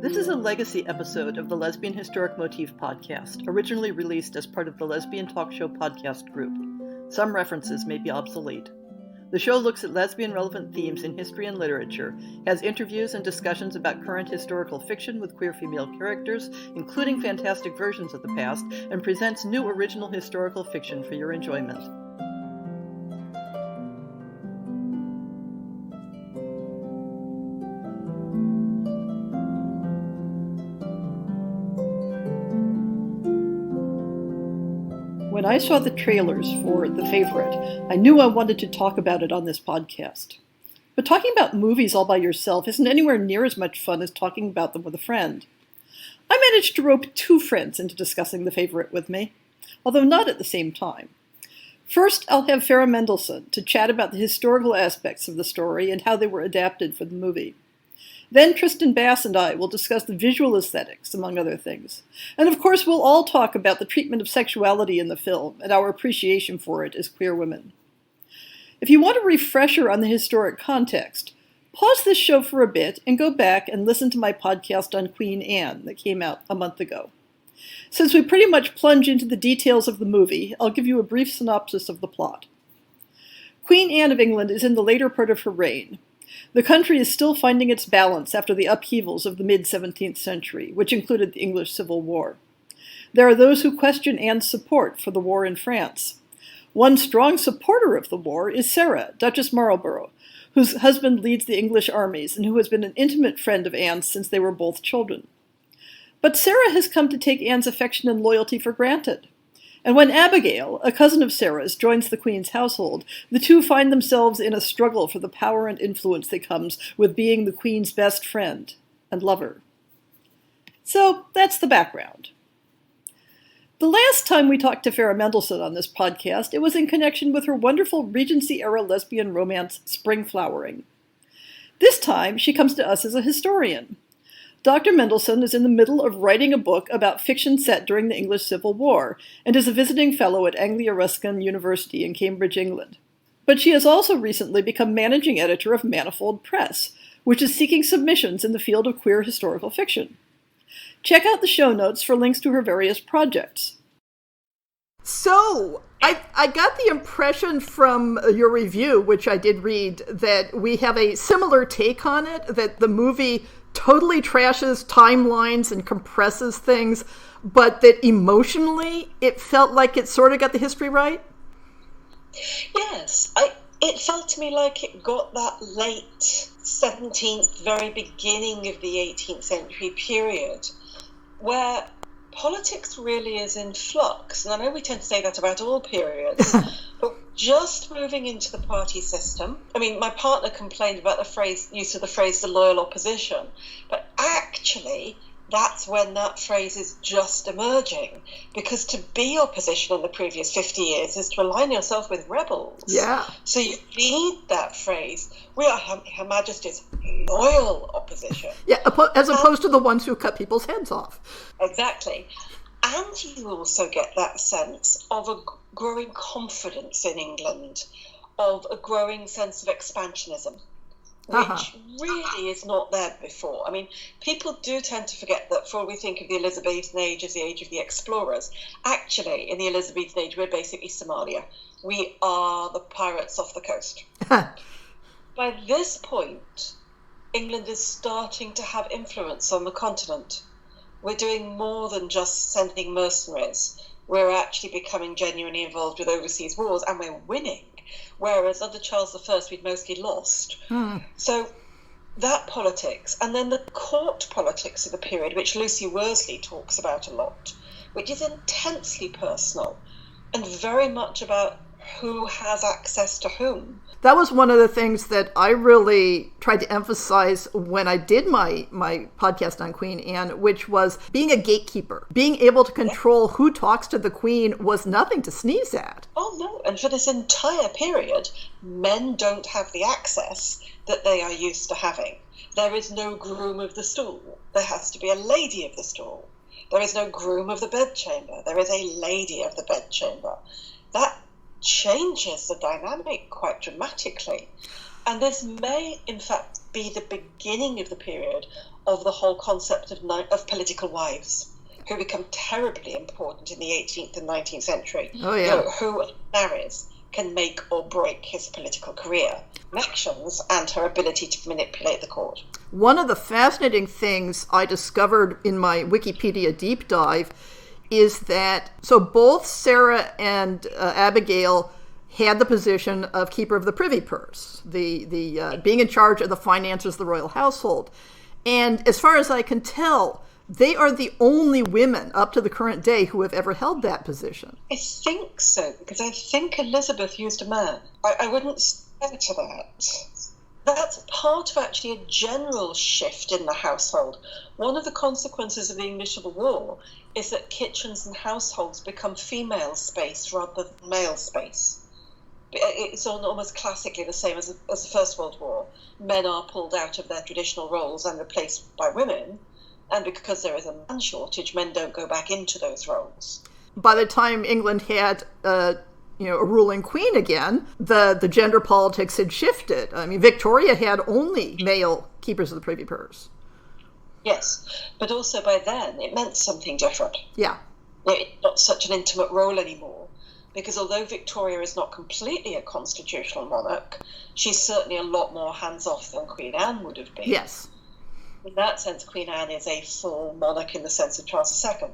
This is a legacy episode of the Lesbian Historic Motif podcast, originally released as part of the Lesbian Talk Show podcast group. Some references may be obsolete. The show looks at lesbian-relevant themes in history and literature, has interviews and discussions about current historical fiction with queer female characters, including fantastic versions of the past, and presents new original historical fiction for your enjoyment. When I saw the trailers for The Favorite, I knew I wanted to talk about it on this podcast. But talking about movies all by yourself isn't anywhere near as much fun as talking about them with a friend. I managed to rope two friends into discussing The Favorite with me, although not at the same time. First, I'll have Farah Mendelssohn to chat about the historical aspects of the story and how they were adapted for the movie. Then Tristan Bass and I will discuss the visual aesthetics, among other things. And of course, we'll all talk about the treatment of sexuality in the film and our appreciation for it as queer women. If you want a refresher on the historic context, pause this show for a bit and go back and listen to my podcast on Queen Anne that came out a month ago. Since we pretty much plunge into the details of the movie, I'll give you a brief synopsis of the plot. Queen Anne of England is in the later part of her reign. The country is still finding its balance after the upheavals of the mid-17th century, which included the English Civil War. There are those who question Anne's support for the war in France. One strong supporter of the war is Sarah, Duchess Marlborough, whose husband leads the English armies and who has been an intimate friend of Anne's since they were both children. But Sarah has come to take Anne's affection and loyalty for granted. And when Abigail, a cousin of Sarah's, joins the Queen's household, the two find themselves in a struggle for the power and influence that comes with being the Queen's best friend and lover. So that's the background. The last time we talked to Farah Mendelssohn on this podcast, it was in connection with her wonderful Regency-era lesbian romance, Spring Flowering. This time, she comes to us as a historian. Dr. Mendelssohn is in the middle of writing a book about fiction set during the English Civil War and is a visiting fellow at Anglia Ruskin University in Cambridge, England. But she has also recently become managing editor of Manifold Press, which is seeking submissions in the field of queer historical fiction. Check out the show notes for links to her various projects. So, I got the impression from your review, which I did read, that we have a similar take on it, that the movie totally trashes timelines and compresses things, but that emotionally it felt like it sort of got the history right? Yes. It felt to me like it got that late 17th, very beginning of the 18th century period, where politics really is in flux. And I know we tend to say that about all periods, but just moving into the party system. I mean, my partner complained about the use of the phrase the loyal opposition, but actually that's when that phrase is just emerging, because to be opposition in the previous 50 years is to align yourself with rebels. Yeah. So you need that phrase. We are Her Majesty's loyal opposition. Yeah, as opposed to the ones who cut people's heads off. Exactly. And you also get that sense of a growing confidence in England, of a growing sense of expansionism, which really is not there before. I mean, people do tend to forget that for we think of the Elizabethan age as the age of the explorers. Actually, in the Elizabethan age, we're basically Somalia. We are the pirates off the coast. By this point, England is starting to have influence on the continent. We're doing more than just sending mercenaries. We're actually becoming genuinely involved with overseas wars, and we're winning. Whereas under Charles I, we'd mostly lost. So that politics, and then the court politics of the period, which Lucy Worsley talks about a lot, which is intensely personal and very much about who has access to whom. That was one of the things that I really tried to emphasize when I did my podcast on Queen Anne, which was being a gatekeeper. Being able to control who talks to the Queen was nothing to sneeze at. Oh, no. And for this entire period, men don't have the access that they are used to having. There is no groom of the stool. There has to be a lady of the stool. There is no groom of the bedchamber. There is a lady of the bedchamber. That changes the dynamic quite dramatically. And this may, in fact, be the beginning of the period of the whole concept of political wives, who become terribly important in the 18th and 19th century. Oh, yeah. Who marries can make or break his political career, connections, and her ability to manipulate the court. One of the fascinating things I discovered in my Wikipedia deep dive is that, so both Sarah and Abigail had the position of keeper of the privy purse, the being in charge of the finances of the royal household. And as far as I can tell, they are the only women up to the current day who have ever held that position. I think so, because I think Elizabeth used a man. I wouldn't say to that. That's part of actually a general shift in the household. One of the consequences of the English Civil War is that kitchens and households become female space rather than male space. It's almost classically the same as the First World War. Men are pulled out of their traditional roles and replaced by women, and because there is a man shortage, men don't go back into those roles. By the time England had a ruling queen again, the gender politics had shifted. I mean, Victoria had only male keepers of the privy purse. Yes, but also by then it meant something different. Yeah. It's not such an intimate role anymore, because although Victoria is not completely a constitutional monarch, she's certainly a lot more hands-off than Queen Anne would have been. Yes. In that sense, Queen Anne is a full monarch in the sense of Charles II.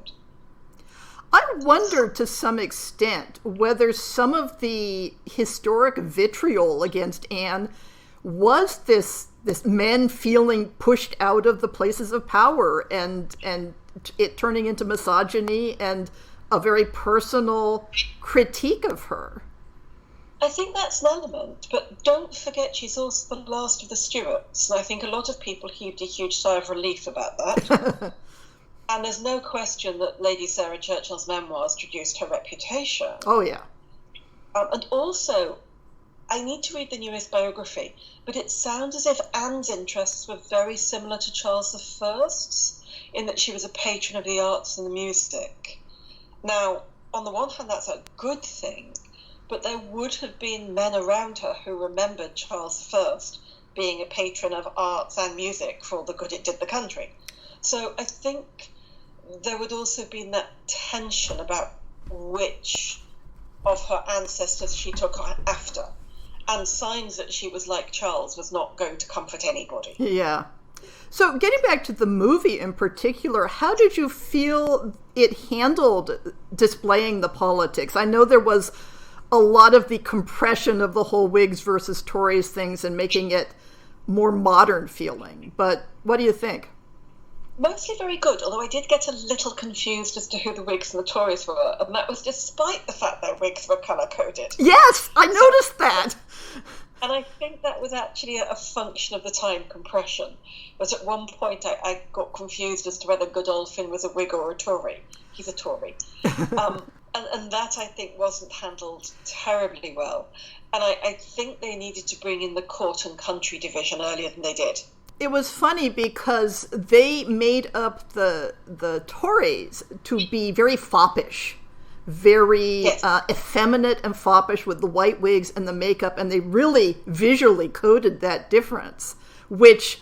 I wonder to some extent whether some of the historic vitriol against Anne was this men feeling pushed out of the places of power and it turning into misogyny and a very personal critique of her. I think that's an element, but don't forget she's also the last of the Stuarts, and I think a lot of people heaved a huge sigh of relief about that. And there's no question that Lady Sarah Churchill's memoirs reduced her reputation. Oh, yeah. And also, I need to read the newest biography, but it sounds as if Anne's interests were very similar to Charles I's, in that she was a patron of the arts and the music. Now, on the one hand, that's a good thing, but there would have been men around her who remembered Charles I being a patron of arts and music for all the good it did the country. So I think there would also have been that tension about which of her ancestors she took after, and signs that she was like Charles was not going to comfort anybody. Yeah. So getting back to the movie in particular, how did you feel it handled displaying the politics? I know there was a lot of the compression of the whole Whigs versus Tories things and making it more modern feeling, but what do you think? Mostly very good, although I did get a little confused as to who the Whigs and the Tories were, and that was despite the fact that Whigs were colour-coded. Yes, I noticed that. And I think that was actually a function of the time compression. But at one point I got confused as to whether Godolphin was a Whig or a Tory. He's a Tory. And that, I think, wasn't handled terribly well. And I think they needed to bring in the court and country division earlier than they did. It was funny because they made up the Tories to be very foppish, very yes. Effeminate and foppish with the white wigs and the makeup, and they really visually coded that difference, which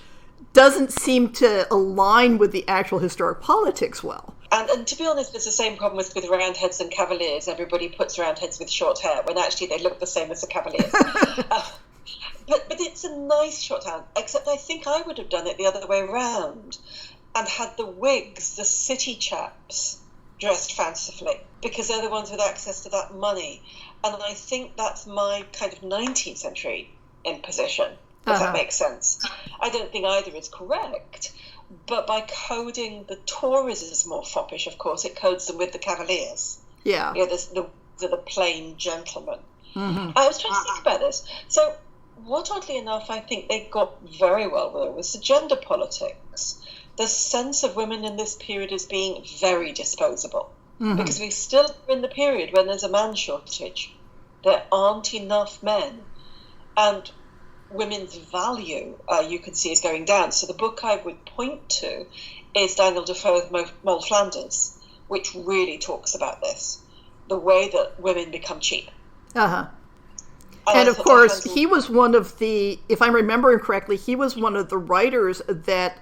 doesn't seem to align with the actual historic politics well. And to be honest, it's the same problem with Roundheads and Cavaliers. Everybody puts Roundheads with short hair, when actually they look the same as the Cavaliers. But it's a nice shorthand, except I think I would have done it the other way around and had the Whigs, the city chaps, dressed fancifully, because they're the ones with access to that money. And I think that's my kind of 19th century imposition, if that makes sense. I don't think either is correct, but by coding the Tories as more foppish, of course, it codes them with the Cavaliers. Yeah. The plain gentlemen. Mm-hmm. I was trying to think about this. So what, oddly enough, I think they got very well with was the gender politics. The sense of women in this period as being very disposable. Mm-hmm. Because we still are in the period when there's a man shortage. There aren't enough men. And women's value, you can see, is going down. So the book I would point to is Daniel Defoe's Moll Flanders, which really talks about this. The way that women become cheap. Uh-huh. And of course, he was one of the, if I'm remembering correctly, he was one of the writers that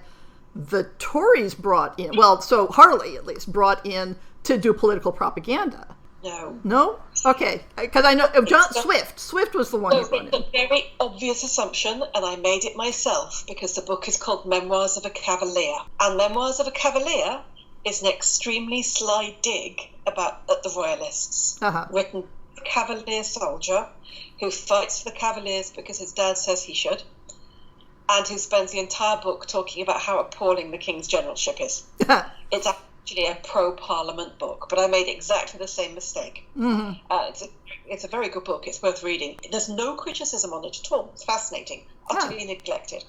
the Tories brought in. Well, so Harley, at least, brought in to do political propaganda. No. No? Okay. Because I know John Swift. Swift was the one who brought in. It's a very obvious assumption, and I made it myself, because the book is called Memoirs of a Cavalier. And Memoirs of a Cavalier is an extremely sly dig at the Royalists. Written by a Cavalier soldier who fights for the Cavaliers because his dad says he should, and who spends the entire book talking about how appalling the King's generalship is. It's actually a pro-Parliament book, but I made exactly the same mistake. It's a very good book. It's worth reading. There's no criticism on it at all. It's fascinating, utterly neglected.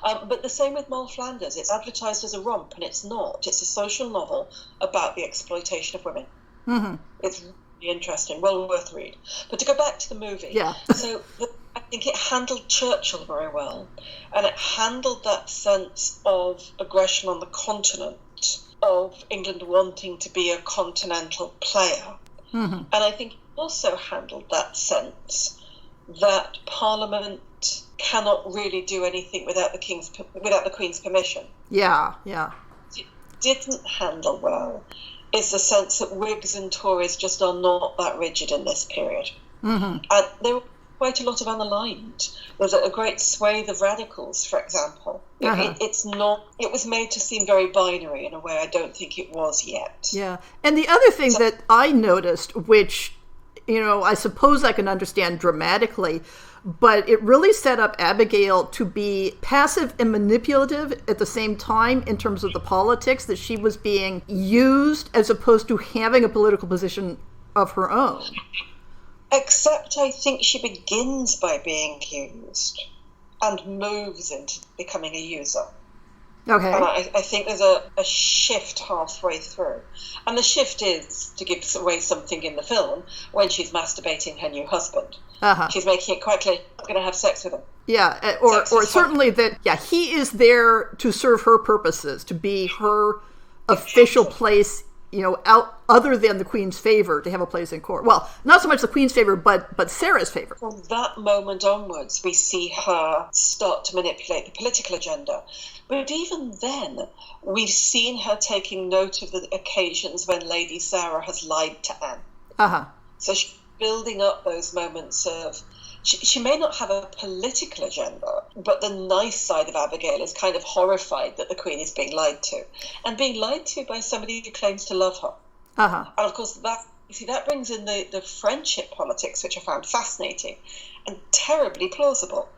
But the same with Moll Flanders. It's advertised as a romp, and it's not. It's a social novel about the exploitation of women. It's really interesting, well worth read. But to go back to the movie, so I think it handled Churchill very well, and it handled that sense of aggression on the continent, of England wanting to be a continental player. And I think it also handled that sense that Parliament cannot really do anything without the Queen's permission. Yeah. It didn't handle well is the sense that Whigs and Tories just are not that rigid in this period. And there were quite a lot of unaligned. There's a great swathe of radicals, for example. It was made to seem very binary in a way I don't think it was yet. Yeah. And the other thing that I noticed, which, I suppose I can understand dramatically, but it really set up Abigail to be passive and manipulative at the same time in terms of the politics, that she was being used as opposed to having a political position of her own. Except I think she begins by being used and moves into becoming a user. Okay. And I think there's a shift halfway through. And the shift is, to give away something in the film, when she's masturbating her new husband. She's making it quite clear she's not going to have sex with him. Yeah, or certainly that, he is there to serve her purposes, to be her official place, out other than the Queen's favor, to have a place in court. Well, not so much the Queen's favor, but Sarah's favor. From that moment onwards, we see her start to manipulate the political agenda. But even then, we've seen her taking note of the occasions when Lady Sarah has lied to Anne. So she's building up those moments of... She may not have a political agenda, but the nice side of Abigail is kind of horrified that the Queen is being lied to. And being lied to by somebody who claims to love her. And of course, that brings in the friendship politics, which I found fascinating and terribly plausible.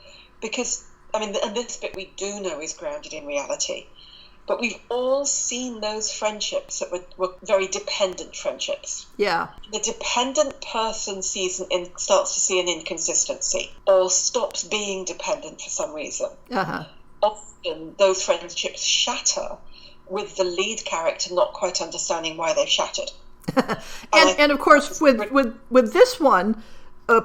Because, and this bit we do know is grounded in reality. But we've all seen those friendships that were very dependent friendships. Yeah. The dependent person starts to see an inconsistency or stops being dependent for some reason. Often those friendships shatter with the lead character not quite understanding why they've shattered. and of course, with this one,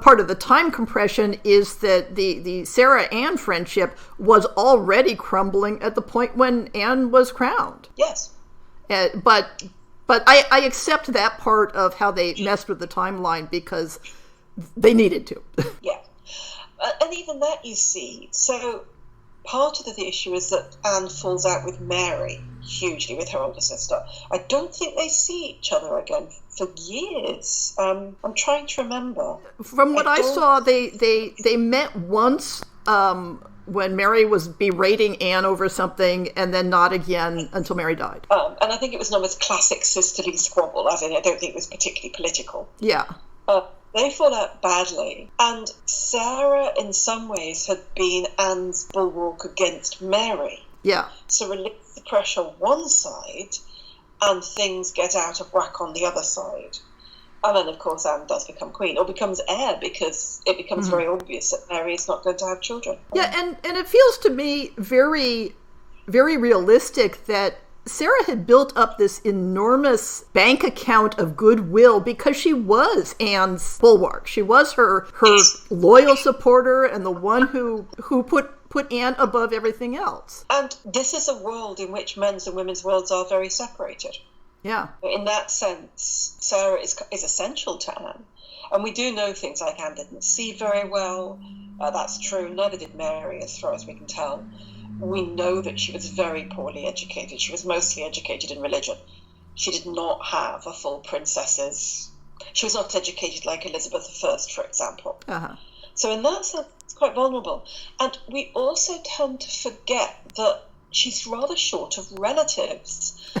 part of the time compression is that the Sarah Anne friendship was already crumbling at the point when Anne was crowned. Yes. But I accept that part of how they messed with the timeline because they needed to. Yeah. And even that, you see. So part of the issue is that Anne falls out with Mary hugely, with her older sister. I don't think they see each other again for years. I'm trying to remember. From what I saw, they met once when Mary was berating Anne over something, and then not again until Mary died. And I think it was known as classic sisterly squabble, as in I don't think it was particularly political. Yeah. They fall out badly. And Sarah, in some ways, had been Anne's bulwark against Mary. Yeah. So release the pressure one side, and things get out of whack on the other side. And then, of course, Anne does become queen, or becomes heir, because it becomes very obvious that Mary is not going to have children. Yeah, and it feels to me very, very realistic that Sarah had built up this enormous bank account of goodwill because she was Anne's bulwark. She was her loyal supporter and the one who put Anne above everything else. And this is a world in which men's and women's worlds are very separated. Yeah. In that sense, Sarah is essential to Anne. And we do know things like Anne didn't see very well. That's true. Neither did Mary, as far as we can tell. We know that she was very poorly educated. She was mostly educated in religion. She did not have a full princess's. She was not educated like Elizabeth I, for example. Uh-huh. So in that sense, it's quite vulnerable. And we also tend to forget that she's rather short of relatives.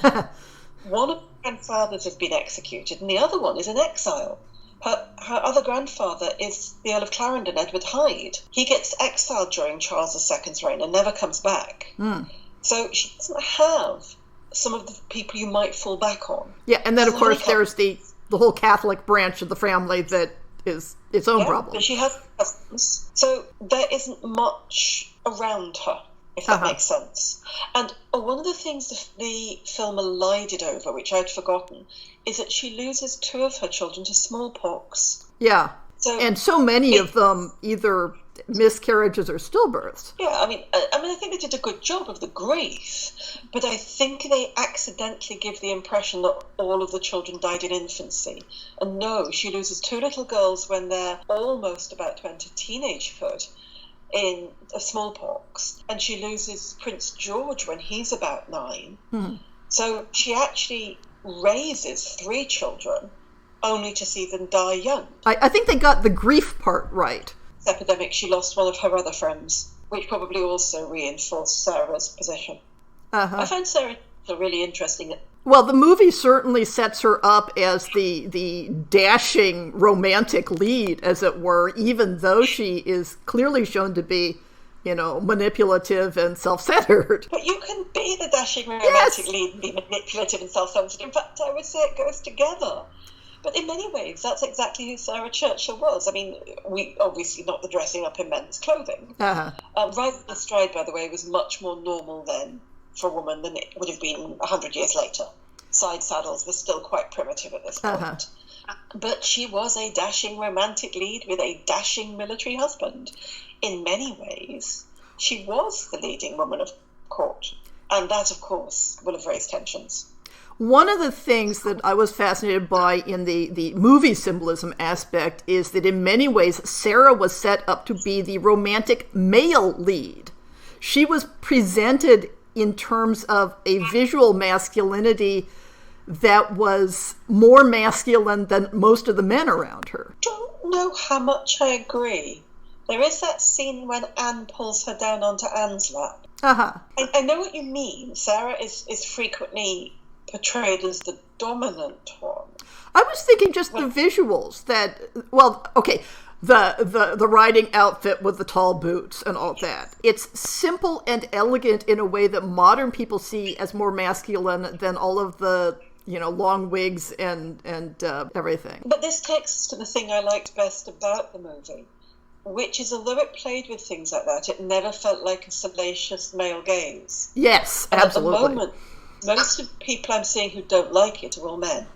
One of her grandfathers has been executed, and the other one is in exile. Her other grandfather is the Earl of Clarendon, Edward Hyde. He gets exiled during Charles II's reign and never comes back. Mm. So she doesn't have some of the people you might fall back on. Yeah, and then, of course, there's the whole Catholic branch of the family that is its own problem. But she has cousins. So there isn't much around her, if that makes sense. And one of the things the film elided over, which I'd forgotten, is that she loses 2 of her children to smallpox. Yeah, and so many of them either miscarriages or stillbirths. Yeah, I mean, I think they did a good job of the grief, but I think they accidentally give the impression that all of the children died in infancy. And no, she loses 2 little girls when they're almost about to enter teenagehood in smallpox, and she loses Prince George when he's about 9. Mm-hmm. So she actually raises 3 children only to see them die young. I think they got the grief part right. This epidemic, she lost one of her other friends, which probably also reinforced Sarah's position. I find Sarah really interesting. Well, the movie certainly sets her up as the dashing romantic lead, as it were, even though she is clearly shown to be, manipulative and self-centered. But you can be the dashing romantic lead and be manipulative and self-centered. In fact, I would say it goes together. But in many ways, that's exactly who Sarah Churchill was. I mean, we obviously not the dressing up in men's clothing. Uh-huh. Riding astride, by the way, was much more normal then for a woman than it would have been 100 years later. Side saddles were still quite primitive at this point. Uh-huh. But she was a dashing romantic lead with a dashing military husband. In many ways, she was the leading woman of court. And that, of course, will have raised tensions. One of the things that I was fascinated by in the movie symbolism aspect is that in many ways, Sarah was set up to be the romantic male lead. She was presented in terms of a visual masculinity that was more masculine than most of the men around her. I don't know how much I agree. There is that scene when Anne pulls her down onto Anne's lap. Uh-huh. I know what you mean. Sarah is frequently portrayed as the dominant one. I was thinking just the visuals that, the riding outfit with the tall boots and all that. It's simple and elegant in a way that modern people see as more masculine than all of the, long wigs and everything. But this takes us to the thing I liked best about the movie, which is, although it played with things like that, it never felt like a salacious male gaze. Yes, absolutely. At the moment, most of the people I'm seeing who don't like it are all men.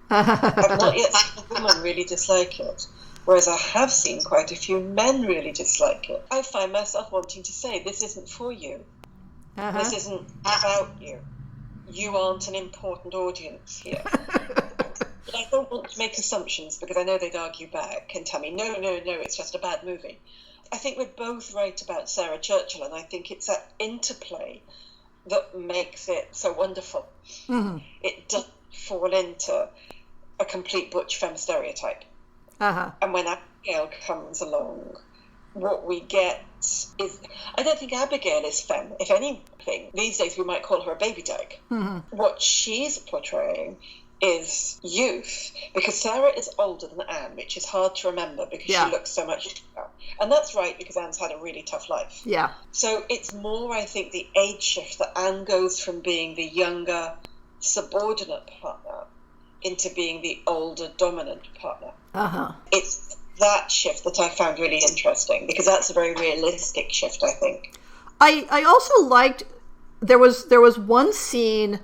I've not yet seen a woman really dislike it, whereas I have seen quite a few men really dislike it. I find myself wanting to say, this isn't for you. Uh-huh. This isn't about you. You aren't an important audience here. But I don't want to make assumptions, because I know they'd argue back and tell me, no, it's just a bad movie. I think we're both right about Sarah Churchill, and I think it's that interplay that makes it so wonderful. Mm-hmm. It doesn't fall into a complete butch femme stereotype. Uh-huh. And when Abigail comes along, what we get is, I don't think Abigail is femme. If anything, these days we might call her a baby dyke. Mm-hmm. What she's portraying is youth, because Sarah is older than Anne, which is hard to remember because she looks so much younger. And that's right, because Anne's had a really tough life. Yeah. So it's more, I think, the age shift that Anne goes from being the younger subordinate partner into being the older dominant partner. Uh-huh. It's that shift that I found really interesting, because that's a very realistic shift, I think. I also liked, there was one scene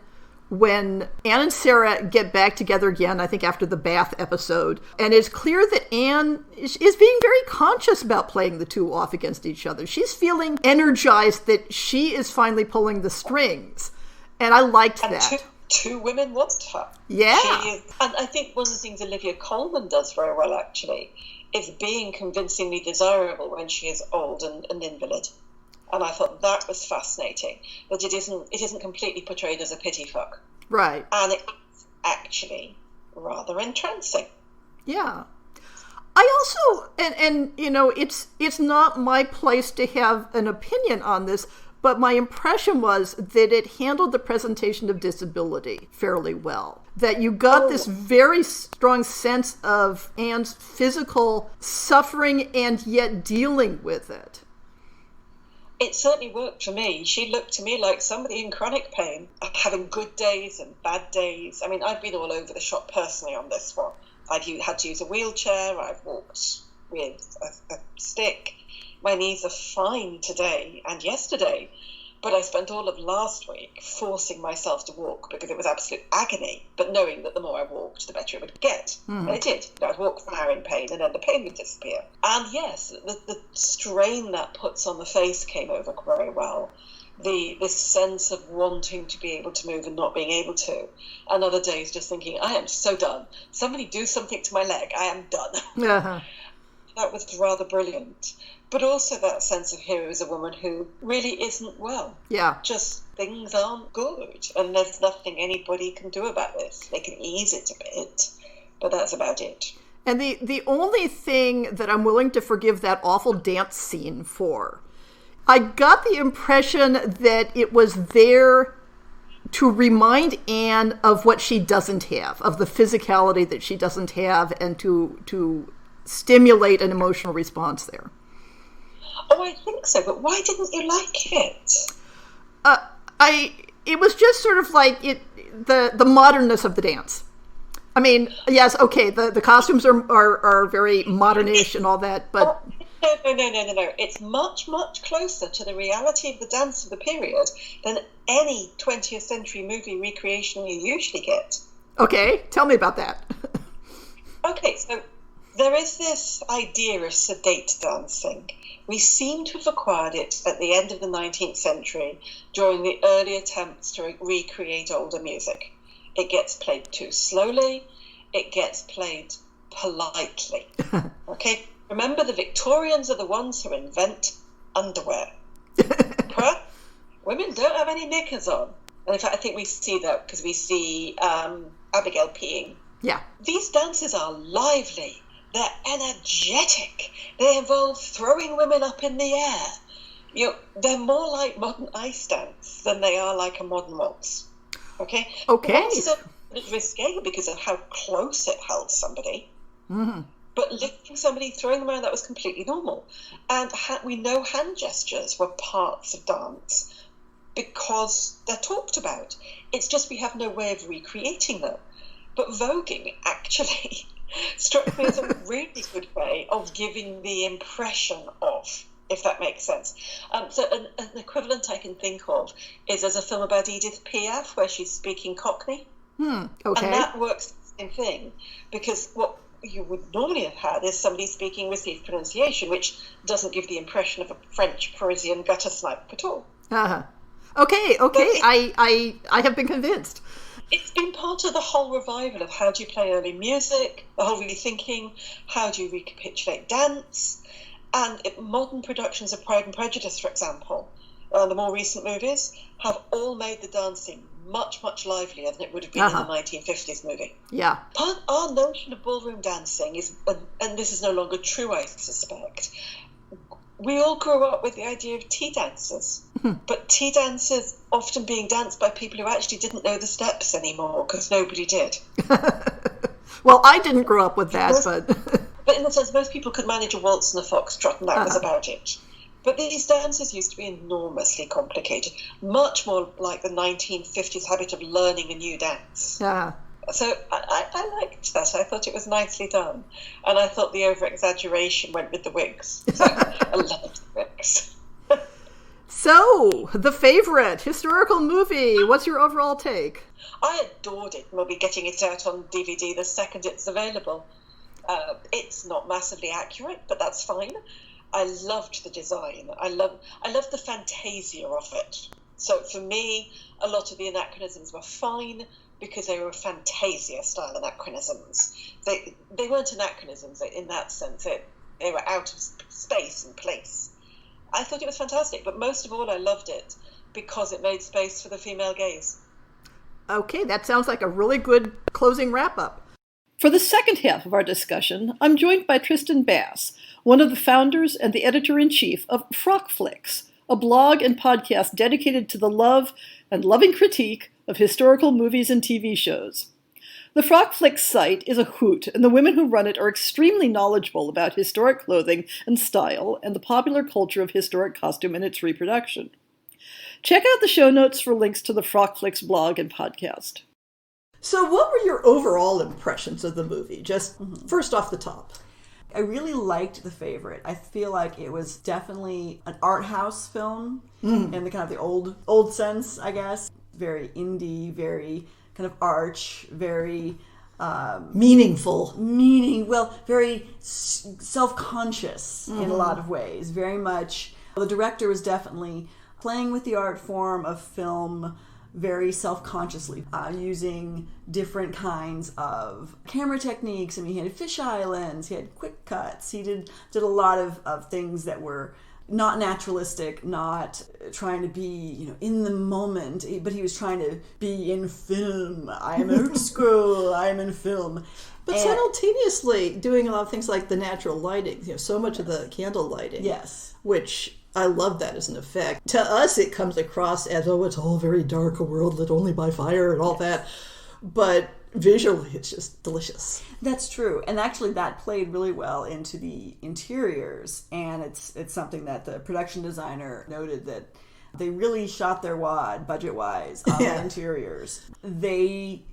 when Anne and Sarah get back together again, I think after the bath episode, and it's clear that Anne is being very conscious about playing the two off against each other. She's feeling energized that she is finally pulling the strings, and I liked that. two women want her. Yeah. She is, and I think one of the things Olivia Colman does very well, actually, is being convincingly desirable when she is old and an invalid. And I thought that was fascinating, that it isn't completely portrayed as a pity fuck. Right. And it's actually rather entrancing. Yeah. I also, and you know, it's not my place to have an opinion on this, but my impression was that it handled the presentation of disability fairly well. That you got this very strong sense of Anne's physical suffering and yet dealing with it. It certainly worked for me. She looked to me like somebody in chronic pain, having good days and bad days. I mean, I've been all over the shop personally on this one. I've had to use a wheelchair. I've walked with a stick. My knees are fine today and yesterday, but I spent all of last week forcing myself to walk because it was absolute agony, but knowing that the more I walked, the better it would get. And it did. I'd walk for an hour in pain and then the pain would disappear. And yes, the strain that puts on the face came over very well. This sense of wanting to be able to move and not being able to. And other days just thinking, I am so done. Somebody do something to my leg. I am done. Uh-huh. That was rather brilliant. But also that sense of here is a woman who really isn't well. Yeah. Just things aren't good. And there's nothing anybody can do about this. They can ease it a bit, but that's about it. And the only thing that I'm willing to forgive that awful dance scene for, I got the impression that it was there to remind Anne of what she doesn't have, of the physicality that she doesn't have, and to stimulate an emotional response there. Oh, I think so, but why didn't you like it? It was just sort of like the modernness of the dance. I mean, yes, okay, the costumes are very modernish and all that, but... No. It's much, much closer to the reality of the dance of the period than any 20th century movie recreation you usually get. Okay, tell me about that. Okay, so there is this idea of sedate dancing. We seem to have acquired it at the end of the 19th century during the early attempts to recreate older music. It gets played too slowly. It gets played politely. Okay? Remember, the Victorians are the ones who invent underwear. Women don't have any knickers on. And in fact, I think we see that because we see Abigail peeing. Yeah. These dances are lively. They're energetic. They involve throwing women up in the air. You know, they're more like modern ice dance than they are like a modern waltz. Okay? Okay. Waltz is a bit risque because of how close it held somebody. Mm-hmm. But lifting somebody, throwing them around, that was completely normal. And we know hand gestures were parts of dance because they're talked about. It's just we have no way of recreating them. But voguing actually struck me as a really good way of giving the impression of, if that makes sense. So an equivalent I can think of is there's a film about Edith Piaf where she's speaking Cockney. Okay. And that works the same thing because what you would normally have had is somebody speaking received pronunciation, which doesn't give the impression of a French Parisian gutter snipe at all. Uh-huh. Okay. I have been convinced. It's been part of the whole revival of how do you play early music, the whole rethinking, how do you recapitulate dance, and modern productions of Pride and Prejudice, for example, the more recent movies, have all made the dancing much, much livelier than it would have been in the 1950s movie. Yeah. Our notion of ballroom dancing is, and this is no longer true, I suspect, we all grew up with the idea of tea dances, but tea dances often being danced by people who actually didn't know the steps anymore because nobody did. Well, I didn't grow up with that, But in the sense, most people could manage a waltz and a foxtrot, and that was about it. But these dances used to be enormously complicated, much more like the 1950s habit of learning a new dance. Yeah. So I liked that. I thought it was nicely done. And I thought the over-exaggeration went with the wigs. So I loved the wigs. So, The Favorite, historical movie. What's your overall take? I adored it. We'll be getting it out on DVD the second it's available. It's not massively accurate, but that's fine. I loved the design. I loved the fantasia of it. So for me, a lot of the anachronisms were fine because they were Fantasia-style anachronisms. They weren't anachronisms in that sense. They were out of space and place. I thought it was fantastic, but most of all, I loved it because it made space for the female gaze. Okay, that sounds like a really good closing wrap-up. For the second half of our discussion, I'm joined by Tristan Bass, one of the founders and the editor-in-chief of Frockflix, a blog and podcast dedicated to the love and loving critique of historical movies and TV shows. The Frockflix site is a hoot, and the women who run it are extremely knowledgeable about historic clothing and style and the popular culture of historic costume and its reproduction. Check out the show notes for links to the Frockflix blog and podcast. So what were your overall impressions of the movie, just first off the top? I really liked The Favorite. I feel like it was definitely an art house film in the kind of the old sense, I guess. Very indie, very kind of arch, very meaningful. Very self-conscious in a lot of ways. Very much, the director was definitely playing with the art form of film very self-consciously, using different kinds of camera techniques. I mean, he had fisheye lens, he had quick cuts, he did a lot of things that were not naturalistic, not trying to be, in the moment, but he was trying to be in film. I am old school, I am in film. But simultaneously doing a lot of things like the natural lighting, so much of the candle lighting. Yes. Which I love that as an effect. To us, it comes across as, it's all very dark, a world lit only by fire and all that. But visually, it's just delicious. That's true. And actually, that played really well into the interiors. And it's something that the production designer noted, that they really shot their wad, budget-wise, on the interiors. They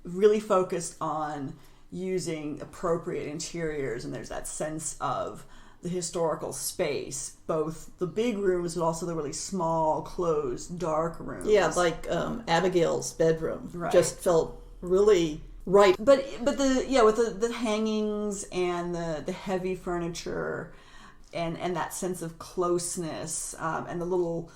really focused on using appropriate interiors, and there's that sense of the historical space, both the big rooms but also the really small, closed, dark rooms. Yeah, like Abigail's bedroom. Right. Just felt really right. But with the hangings and the heavy furniture and that sense of closeness and the little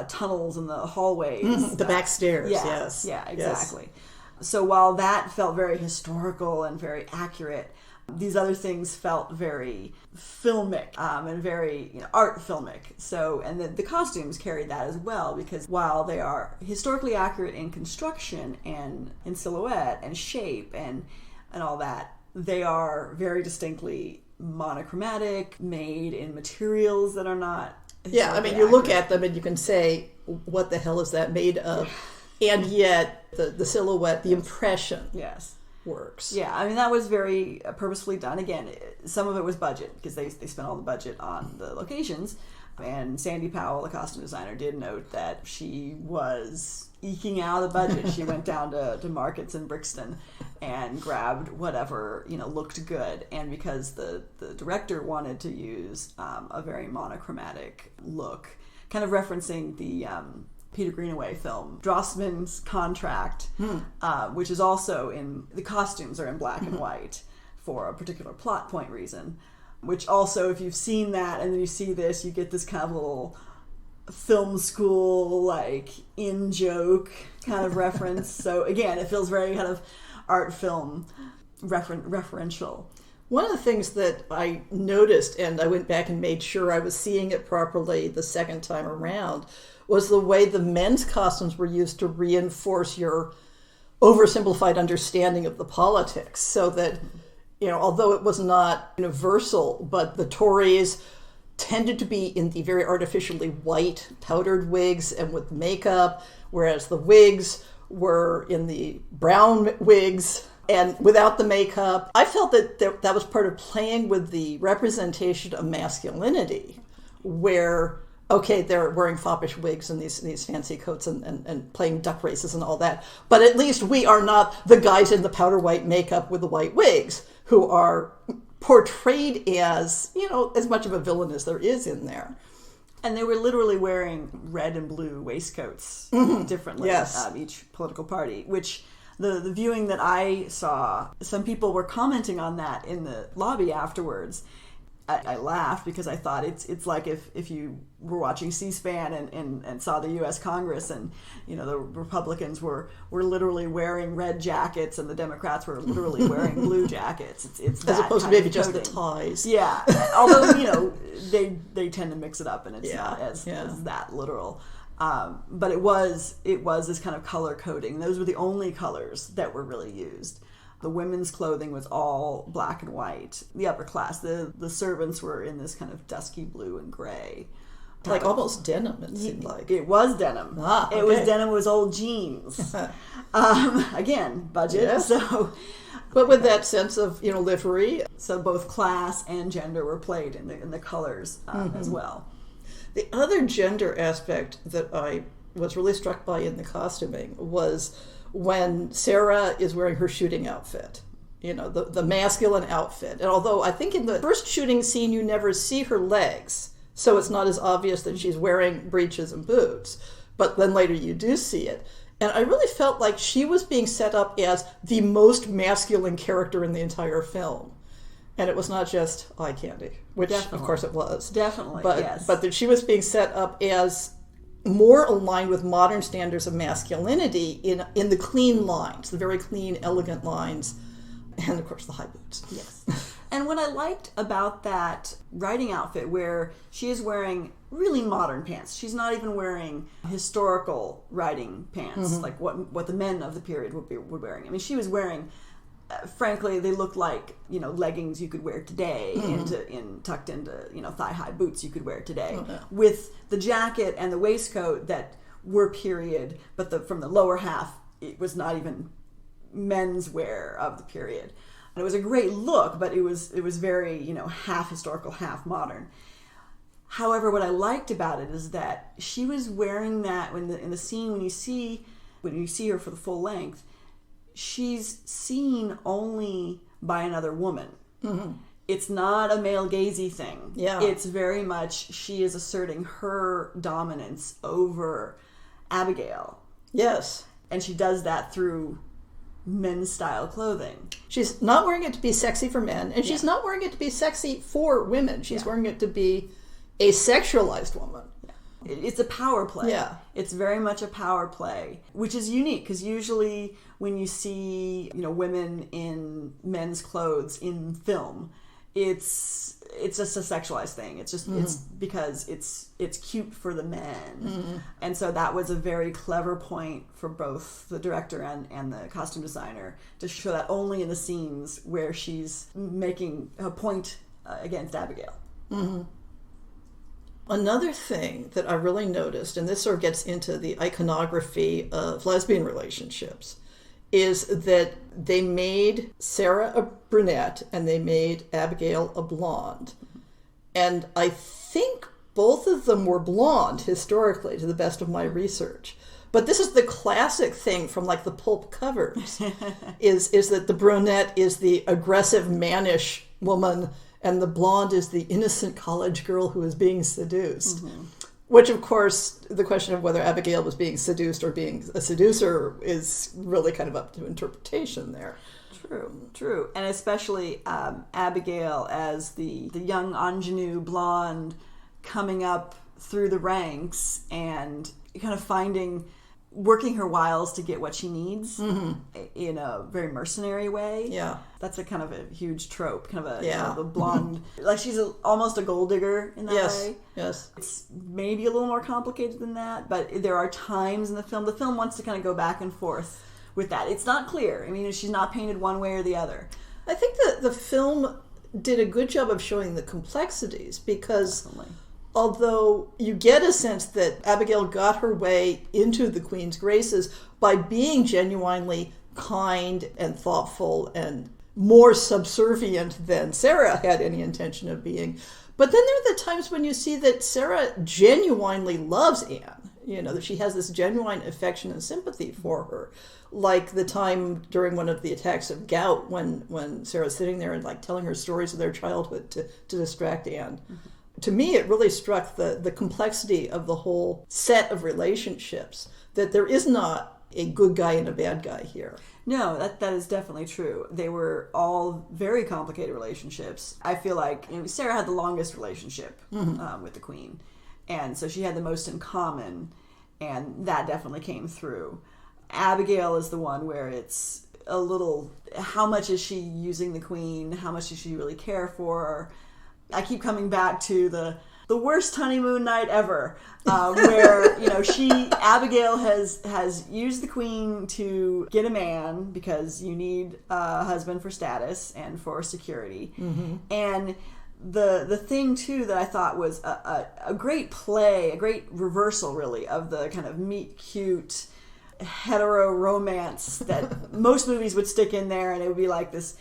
tunnels in the hallways. The back stairs, yeah, yes. Yeah, exactly. Yes. So while that felt very historical and very accurate, these other things felt very filmic and very art filmic. So, and the costumes carried that as well, because while they are historically accurate in construction and in silhouette and shape and all that, they are very distinctly monochromatic, made in materials that are not. Yeah, I mean, you look at them and you can say, what the hell is that made of? And yet, the silhouette, the impression. Yes. Works. Yeah, I mean, that was very purposefully done. Again, some of it was budget, because they spent all the budget on the locations. And Sandy Powell, the costume designer, did note that she was eking out the budget. She went down to markets in Brixton and grabbed whatever looked good. And because the director wanted to use a very monochromatic look, kind of referencing the Peter Greenaway film, Drossman's Contract, which is also in, the costumes are in black and white for a particular plot point reason, which also, if you've seen that and then you see this, you get this kind of little film school, like, in-joke kind of reference. So again, it feels very kind of art film referential. One of the things that I noticed, and I went back and made sure I was seeing it properly the second time around, was the way the men's costumes were used to reinforce your oversimplified understanding of the politics. So that, although it was not universal, but the Tories tended to be in the very artificially white powdered wigs and with makeup, whereas the Whigs were in the brown wigs and without the makeup. I felt that that was part of playing with the representation of masculinity, where, okay, they're wearing foppish wigs and these fancy coats and playing duck races and all that, but at least we are not the guys in the powder white makeup with the white wigs who are portrayed as, as much of a villain as there is in there. And they were literally wearing red and blue waistcoats differently, each political party, which the viewing that I saw, some people were commenting on that in the lobby afterwards. I laughed because I thought it's like if you were watching C-SPAN and saw the U.S. Congress, and the Republicans were literally wearing red jackets and the Democrats were literally wearing blue jackets. It's as opposed to maybe just the ties. Yeah, although they tend to mix it up and it's not as that literal. But it was this kind of color coding. Those were the only colors that were really used. The women's clothing was all black and white. The upper class, the servants were in this kind of dusky blue and gray. Like almost denim, it seemed like. It was denim. It was denim, it was old jeans. Again, budget. Yeah. So, but with that sense of, livery. So both class and gender were played in the colors as well. The other gender aspect that I was really struck by in the costuming was when Sarah is wearing her shooting outfit, the masculine outfit. And although I think in the first shooting scene you never see her legs, so it's not as obvious that she's wearing breeches and boots, but then later you do see it. And I really felt like she was being set up as the most masculine character in the entire film. And it was not just eye candy, which Definitely. Of course it was. Definitely, but, yes. But that she was being set up as more aligned with modern standards of masculinity in the clean lines, the very clean, elegant lines, and of course the high boots. Yes. And what I liked about that riding outfit, where she is wearing really modern pants. She's not even wearing historical riding pants, like what the men of the period were wearing. I mean, she was wearing, frankly, they looked like leggings you could wear today, tucked into thigh-high boots you could wear today, with the jacket and the waistcoat that were period, but from the lower half it was not even men's wear of the period. And it was a great look, but it was very half historical, half modern. However, what I liked about it is that she was wearing that in the scene when you see her for the full length. She's seen only by another woman. Mm-hmm. It's not a male gazy thing. Yeah. It's very much she is asserting her dominance over Abigail. Yes. And she does that through men's style clothing. She's not wearing it to be sexy for men, and she's not wearing it to be sexy for women. She's wearing it to be a sexualized woman. It's a power play. Yeah. It's very much a power play, which is unique because usually when you see, women in men's clothes in film, it's just a sexualized thing. It's just it's because it's cute for the men. And so that was a very clever point for both the director and the costume designer to show that only in the scenes where she's making a point against Abigail. Mm-hmm. Another thing that I really noticed, and this sort of gets into the iconography of lesbian relationships, is that they made Sarah a brunette and they made Abigail a blonde. And I think both of them were blonde historically, to the best of my research. But this is the classic thing from like the pulp covers, is that the brunette is the aggressive, mannish woman, and the blonde is the innocent college girl who is being seduced. Mm-hmm. Which, of course, the question of whether Abigail was being seduced or being a seducer is really kind of up to interpretation there. True. And especially Abigail as the young ingenue blonde coming up through the ranks and kind of working her wiles to get what she needs in a very mercenary way. Yeah. That's a kind of a huge trope, kind of the blonde, like she's almost a gold digger in that way. Yes. It's maybe a little more complicated than that, but there are times in the film wants to kind of go back and forth with that. It's not clear. I mean, she's not painted one way or the other. I think that the film did a good job of showing the complexities because Definitely. Although you get a sense that Abigail got her way into the Queen's graces by being genuinely kind and thoughtful and more subservient than Sarah had any intention of being. But then there are the times when you see that Sarah genuinely loves Anne, that she has this genuine affection and sympathy for her. Like the time during one of the attacks of gout when Sarah's sitting there and like telling her stories of their childhood to distract Anne. Mm-hmm. To me, it really struck the complexity of the whole set of relationships, that there is not a good guy and a bad guy here. No, that is definitely true. They were all very complicated relationships. I feel like Sarah had the longest relationship with the Queen, and so she had the most in common, and that definitely came through. Abigail is the one where it's a little, how much is she using the Queen? How much does she really care for her? I keep coming back to the worst honeymoon night ever, where Abigail has used the Queen to get a man because you need a husband for status and for security, and the thing too that I thought was a great play, a great reversal really of the kind of meet cute hetero romance that most movies would stick in there, and it would be like this,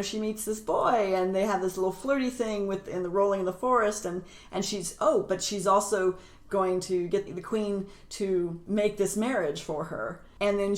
she meets this boy and they have this little flirty thing in the rolling in the forest, and but she's also going to get the Queen to make this marriage for her, and then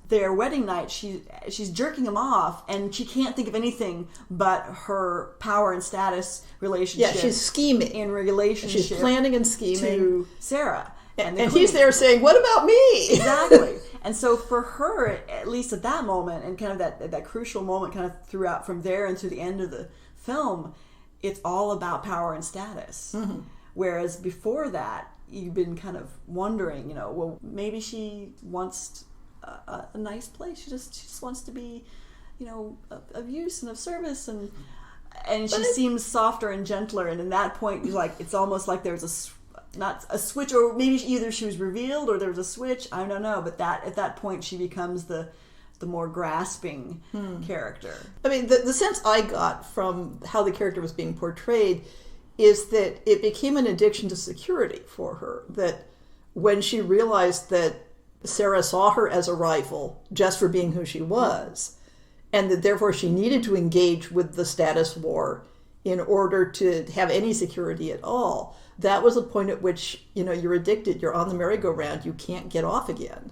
their wedding night, she's jerking him off, and she can't think of anything but her power and status relationship. Yeah, she's scheming. In relationship. She's planning and scheming. To Sarah. And he's there saying, what about me? Exactly. And so for her, at least at that moment, and kind of that crucial moment kind of throughout from there into the end of the film, it's all about power and status. Mm-hmm. Whereas before that, you've been kind of wondering, well, maybe she wants a nice place. She just wants to be, of use and of service, and she seems softer and gentler. And in that point, it's almost like there's not a switch, or maybe either she was revealed or there was a switch. I don't know, but at that point she becomes the more grasping character. I mean, the sense I got from how the character was being portrayed is that it became an addiction to security for her. That when she realized that Sarah saw her as a rival just for being who she was, and that therefore she needed to engage with the status war in order to have any security at all, that was a point at which, you're addicted. You're on the merry-go-round. You can't get off again.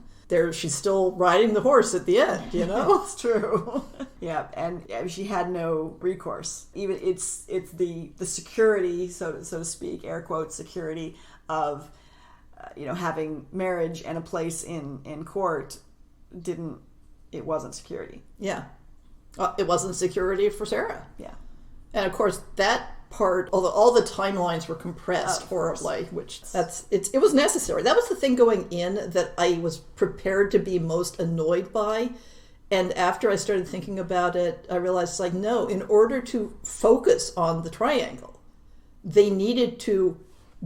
She's still riding the horse at the end, It's true. Yeah, and she had no recourse. Even it's the security, so to speak, air quotes, security of, having marriage and a place in court it wasn't security. Yeah. It wasn't security for Sarah. Yeah. And of course, that part, although all the timelines were compressed horribly, which it was necessary. That was the thing going in that I was prepared to be most annoyed by. And after I started thinking about it, I realized, no, in order to focus on the triangle, they needed to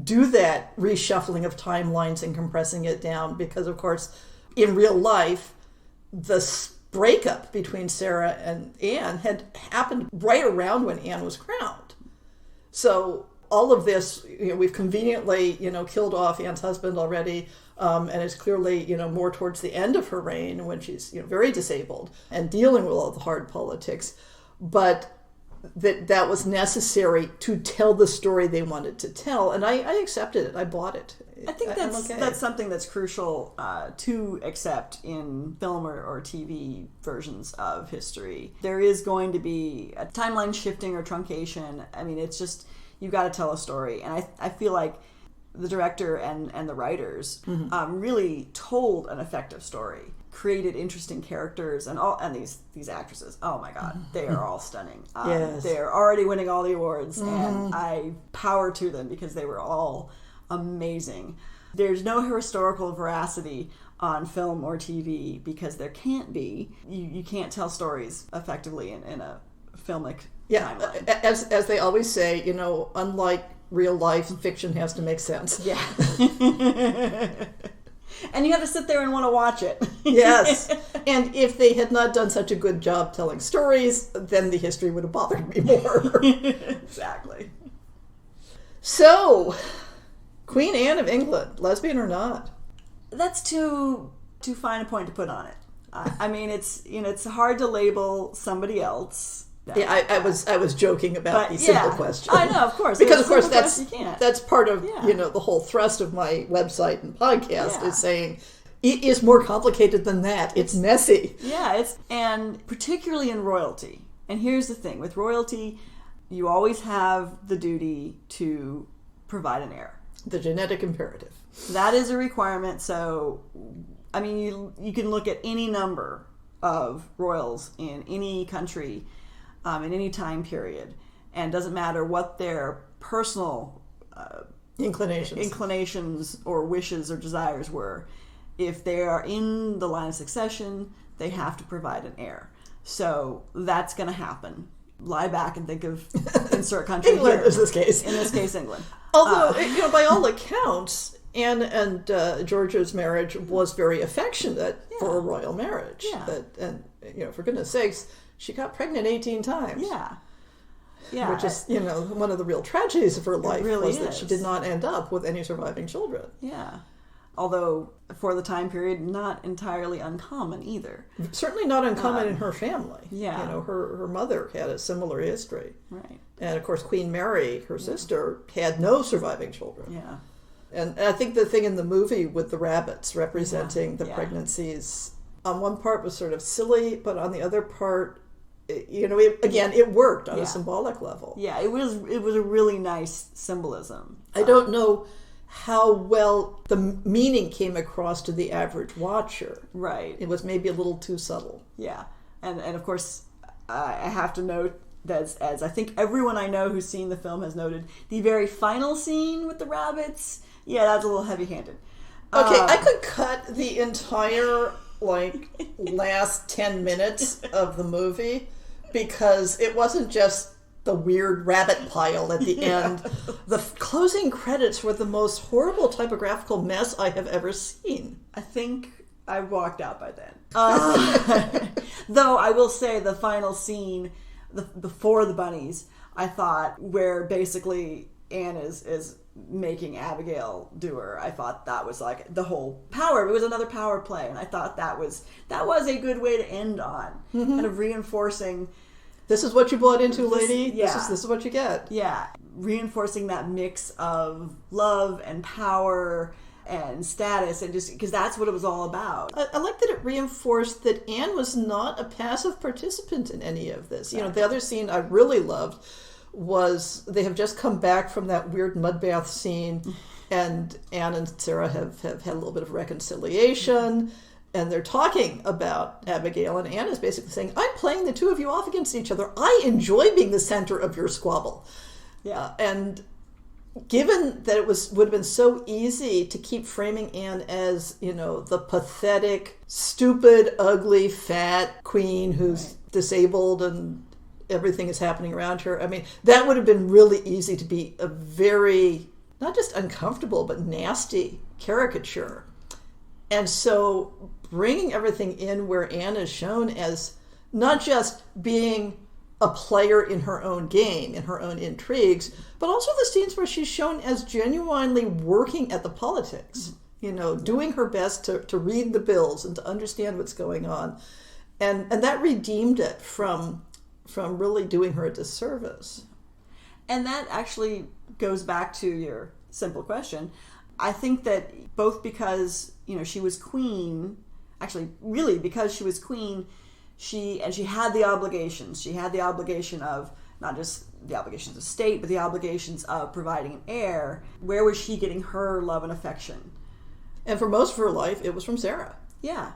do that reshuffling of timelines and compressing it down, because, of course, in real life, the breakup between Sarah and Anne had happened right around when Anne was crowned. So all of this, we've conveniently, killed off Anne's husband already, and it's clearly, more towards the end of her reign when she's, very disabled and dealing with all the hard politics. But that was necessary to tell the story they wanted to tell, and I accepted it. I bought it. I think that's something that's crucial to accept in film or TV versions of history. There is going to be a timeline shifting or truncation. I mean, it's just, you've got to tell a story. And I feel like the director and the writers really told an effective story, created interesting characters, and these actresses, oh my God, they are all stunning. Yes. They are already winning all the awards, and I power to them because they were all amazing. There's no historical veracity on film or TV because there can't be. You can't tell stories effectively in a filmic timeline. As they always say, unlike real life, fiction has to make sense. Yeah. And you have to sit there and want to watch it. Yes. And if they had not done such a good job telling stories, then the history would have bothered me more. Exactly. So, Queen Anne of England, lesbian or not? That's too fine a point to put on it. I mean, it's hard to label somebody else. Yeah, I was joking about the simple question. I know, of course, because of course that's part of the whole thrust of my website and podcast is saying it is more complicated than that. It's messy. Yeah, and particularly in royalty. And here's the thing: with royalty, you always have the duty to provide an heir. The genetic imperative. That is a requirement. So I mean, you can look at any number of royals in any country, in any time period, and it doesn't matter what their personal inclinations or wishes or desires were. If they are in the line of succession, they have to provide an heir. So that's going to happen. Lie back and think of insert country England here. is this case. In this case, England. Although, by all accounts, Anne and George's marriage was very affectionate for a royal marriage. Yeah. And for goodness sakes, she got pregnant 18 times. Yeah. Yeah. Which is, one of the real tragedies of her life really was that is. she did not end up with any surviving children. Yeah. Although, for the time period, not entirely uncommon either. Certainly not uncommon in her family. Yeah. Her mother had a similar history. Right. And, of course, Queen Mary, her sister, had no surviving children. Yeah. And I think the thing in the movie with the rabbits representing the pregnancies, on one part was sort of silly, but on the other part, it worked on a symbolic level. Yeah, it was a really nice symbolism. I don't know how well the meaning came across to the average watcher. Right. It was maybe a little too subtle. Yeah. And of course, I have to note that, as I think everyone I know who's seen the film has noted, the very final scene with the rabbits, that's a little heavy-handed. Okay, I could cut the entire, last 10 minutes of the movie, because it wasn't just the weird rabbit pile at the end. The closing credits were the most horrible typographical mess I have ever seen. I think I walked out by then. Though I will say the final scene, before the bunnies, I thought, where basically Anne is making Abigail do her, I thought that was like the whole power. It was another power play, and I thought that was a good way to end on, kind of reinforcing. This is what you bought into, lady. Yeah. This is what you get. Yeah, reinforcing that mix of love and power and status, and just because that's what it was all about. I like that it reinforced that Anne was not a passive participant in any of this. The other scene I really loved was they have just come back from that weird mud bath scene, and Anne and Sarah have had a little bit of reconciliation. And they're talking about Abigail, and Anne is basically saying, I'm playing the two of you off against each other. I enjoy being the center of your squabble. Yeah. And given that it would have been so easy to keep framing Anne as, the pathetic, stupid, ugly, fat queen who's disabled and everything is happening around her, I mean, that would have been really easy to be a very, not just uncomfortable, but nasty caricature. And so bringing everything in where Anne is shown as not just being a player in her own game, in her own intrigues, but also the scenes where she's shown as genuinely working at the politics, doing her best to read the bills and to understand what's going on. And that redeemed it from really doing her a disservice. And that actually goes back to your simple question. I think that both because, she was queen, actually, really, because she was queen, she had the obligations. She had the obligation of, not just the obligations of state, but the obligations of providing an heir. Where was she getting her love and affection? And for most of her life, it was from Sarah. Yeah.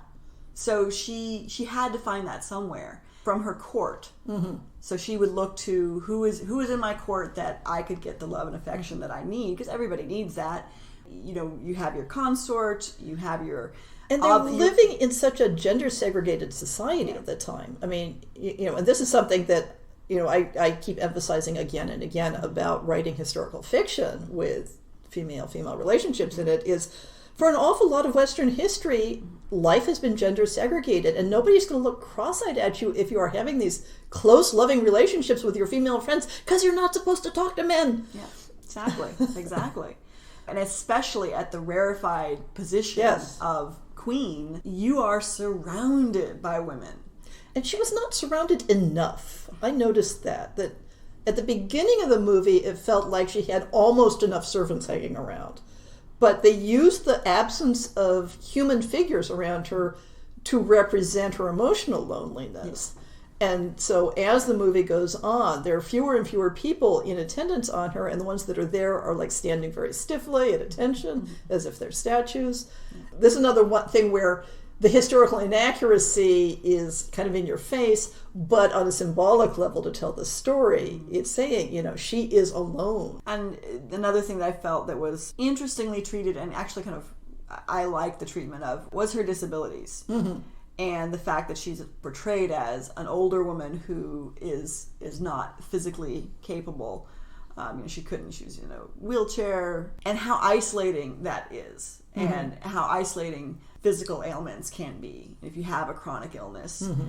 So she had to find that somewhere from her court. Mm-hmm. So she would look to who is in my court that I could get the love and affection that I need, because everybody needs that. You have your consort, you have your... And they're living in such a gender-segregated society at the time. I mean, and this is something that, I keep emphasizing again and again about writing historical fiction with female-female relationships in it, is for an awful lot of Western history, life has been gender-segregated, and nobody's going to look cross-eyed at you if you are having these close, loving relationships with your female friends, because you're not supposed to talk to men. Yeah, exactly, exactly. And especially at the rarefied position of queen, you are surrounded by women. And she was not surrounded enough. I noticed that at the beginning of the movie, it felt like she had almost enough servants hanging around. But they used the absence of human figures around her to represent her emotional loneliness. Yeah. And so as the movie goes on, there are fewer and fewer people in attendance on her, and the ones that are there are like standing very stiffly at attention, as if they're statues. This is another one thing where the historical inaccuracy is kind of in your face, but on a symbolic level to tell the story, it's saying, she is alone. And another thing that I felt that was interestingly treated, and actually kind of I liked the treatment of, was her disabilities. Mm-hmm. And the fact that she's portrayed as an older woman who is not physically capable. She was in a wheelchair, and how isolating that is, mm-hmm. and how isolating physical ailments can be if you have a chronic illness, mm-hmm.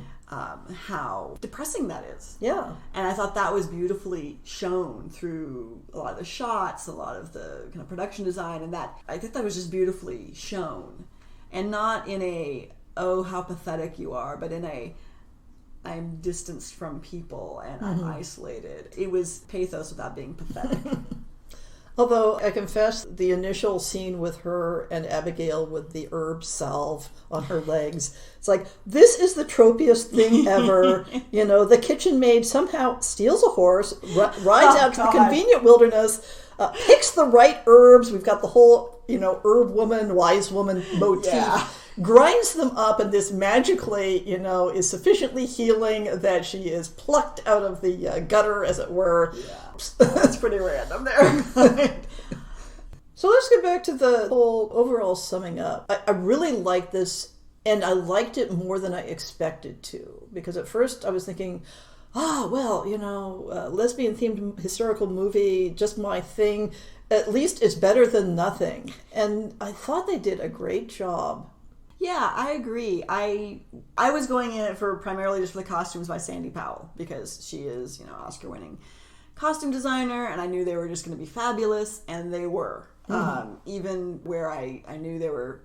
How depressing that is. Yeah. And I thought that was beautifully shown through a lot of the shots, a lot of the kind of production design, and that I think that was just beautifully shown, and not in a, oh, how pathetic you are, but in a, I'm distanced from people and I'm isolated. It was pathos without being pathetic. Although I confess, the initial scene with her and Abigail with the herb salve on her legs, it's like, this is the tropiest thing ever. The kitchen maid somehow steals a horse, rides out to the convenient wilderness, picks the right herbs. We've got the whole, herb woman, wise woman motif. Yeah. Grinds them up, and this magically, is sufficiently healing that she is plucked out of the gutter, as it were. Yeah. That's pretty random there. So let's get back to the whole overall summing up. I really liked this, and I liked it more than I expected to, because at first I was thinking, lesbian-themed historical movie, just my thing. At least it's better than nothing. And I thought they did a great job. Yeah, I agree. I was going in it for primarily just for the costumes by Sandy Powell, because she is, Oscar-winning costume designer, and I knew they were just going to be fabulous, and they were. Mm-hmm. Even where I knew they were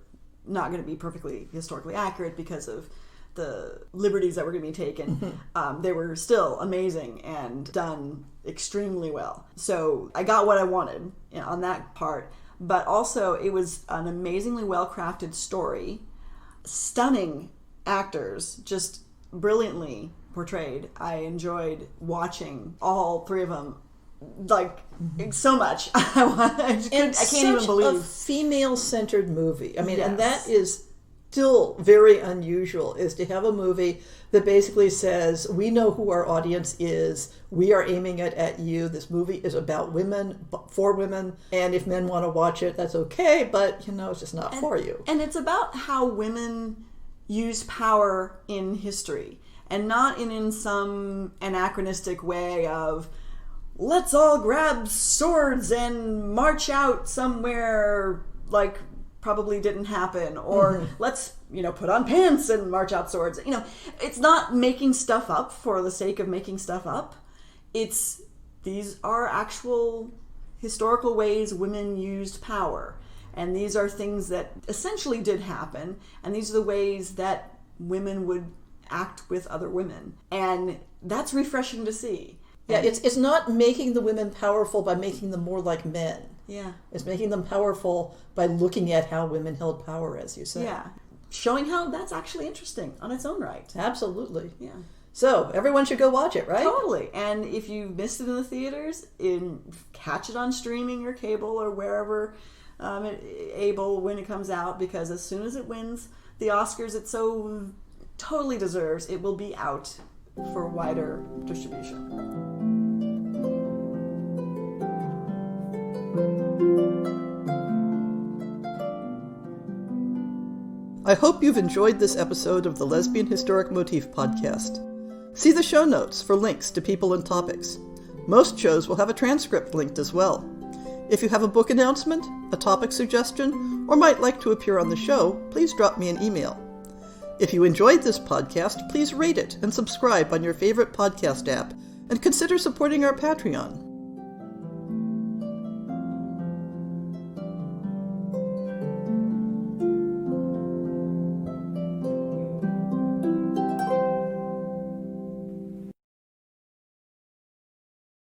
not going to be perfectly historically accurate because of the liberties that were going to be taken, they were still amazing and done extremely well. So I got what I wanted on that part, but also it was an amazingly well-crafted story. Stunning actors, just brilliantly portrayed. I enjoyed watching all three of them, so much. I can't even believe. A female-centered movie. I mean, yes. And that is still very unusual, is to have a movie that basically says, we know who our audience is, we are aiming it at you, this movie is about women, for women, and if men want to watch it, that's okay, but, it's just not for you. And it's about how women use power in history, and not in some anachronistic way of, let's all grab swords and march out somewhere, probably didn't happen, or let's put on pants and march out swords. It's not making stuff up for the sake of making stuff up. These are actual historical ways women used power, and these are things that essentially did happen, and these are the ways that women would act with other women, and that's refreshing to see. Yeah, it's not making the women powerful by making them more like men. Yeah. It's making them powerful by looking at how women held power, as you say. Yeah. Showing how that's actually interesting on its own right. Absolutely. Yeah. So, everyone should go watch it, right? Totally. And if you missed it in the theaters, catch it on streaming or cable or wherever able when it comes out, because as soon as it wins the Oscars it so totally deserves, it will be out for wider distribution. I hope you've enjoyed this episode of the Lesbian Historic Motif Podcast. See the show notes for links to people and topics. Most shows will have a transcript linked as well. If you have a book announcement, a topic suggestion, or might like to appear on the show, please drop me an email. If you enjoyed this podcast, please rate it and subscribe on your favorite podcast app, and consider supporting our Patreon.